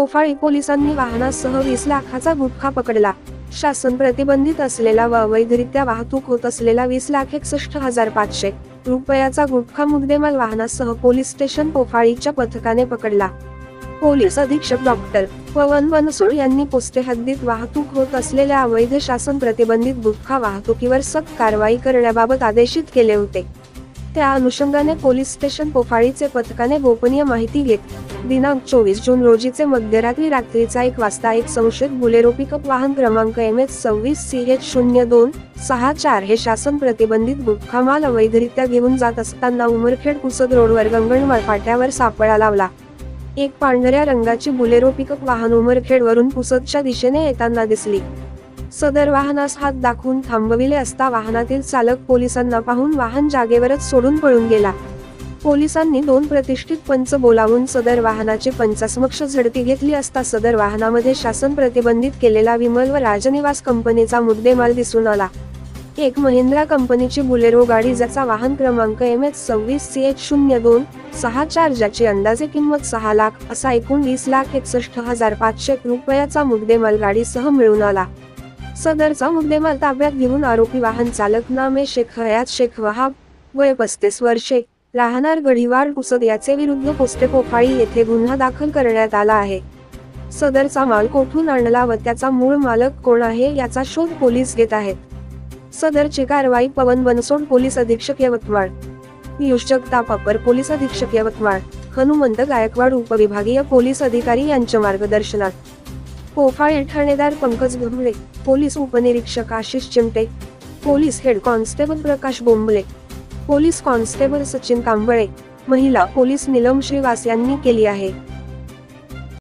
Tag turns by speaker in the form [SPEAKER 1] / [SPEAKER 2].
[SPEAKER 1] पोफाळी पोलिसांनी वाहनासह 20 लाखाचा गुटखा पकडला। शासन प्रतिबंधित असलेला व अवैधरित्या वाहतूक होत असलेला 20,61,500 रुपयाचा गुटखा मुद्देमाल वाहनासह पोलीस स्टेशन पोफाळीच्या पथकाने पकडला। पोलीस अधीक्षक डॉक्टर पवन बनसोड यांनी पोस्टे हद्दीत वाहतूक होत असलेल्या अवैध शासन प्रतिबंधित गुटखा वाहतुकीवर सक्त कारवाई करण्याबाबत आदेशित केले होते। त्या अनुषंगाने पोलीस स्टेशन पोफाळीचे पथकाने गोपनीय माहिती घेत दिनांक 24 जून रोजीचे मध्यरात्रीचा 1 वाजता एक संशयित बुलेरो पिकअप वाहन क्रमांक MH26CH0264 हे शासन प्रतिबंधित गुटखा माल अवैधरित्या घेऊन जात असताना उमरखेड पुसद रोडवर गंगणवाड फाट्यावर सापळा लावला। एक पांढऱ्या रंगाची बुलेरो पिकअप वाहन उमरखेडवरून पुसदच्या दिशेने येताना दिसली। सदर वाहनास हात दाखवून थांबविले असता वाहनातील चालक पोलिसांना पाहून वाहन जागेवरच सोडून पळून गेला। पोलिसांनी 2 प्रतिष्ठित पंच बोलावून सदर वाहनाची पंचासमक्ष झडती घेतली असता सदर वाहनामध्ये शासन प्रतिबंधित केलेला विमल व राजनिवास कंपनीचा मुद्देमाल दिसून आला। एक महिंद्रा कंपनीची बुलेरो गाडी ज्याचा वाहन क्रमांक MH26CH0264 ज्याची अंदाजे किंमत 6 लाख असा एकूण 20,61,500 रुपयाचा मुद्देमाल गाडीसह मिळून आला। सदरचा मुद्देमाल ताब्यात घेऊन आरोपी वाहन चालक नामे शेख हयात शेख वहाब वय 35 वर्षे राहणार गढीवाड पुसद याचे विरुद्ध पोस्टे पोफाळी येथे गुन्हा दाखल करण्यात आला आहे। सदरचा माल कोठून आणला व त्याचा मूळ मालक कोण आहे याचा शोध पोलीस घेत आहेत। सदरची कारवाई पवन बनसोड पोलीस अधीक्षक यवतमाळ, पियुष जगताप अपर पोलीस अधीक्षक यवतमाळ, हनुमंत गायकवाड उपविभागीय पोलीस अधिकारी यांच्या मार्गदर्शनात। पोफाळी ठाणेदार पंकज घुमळे, पोलीस उपनिरीक्षक आशिष चिमटे, पोलीस हेड कॉन्स्टेबल प्रकाश बोंबले, पोलीस कॉन्स्टेबल सचिन कांबळे, महिला पोलीस नीलम श्रीवास यांनी केली आहे।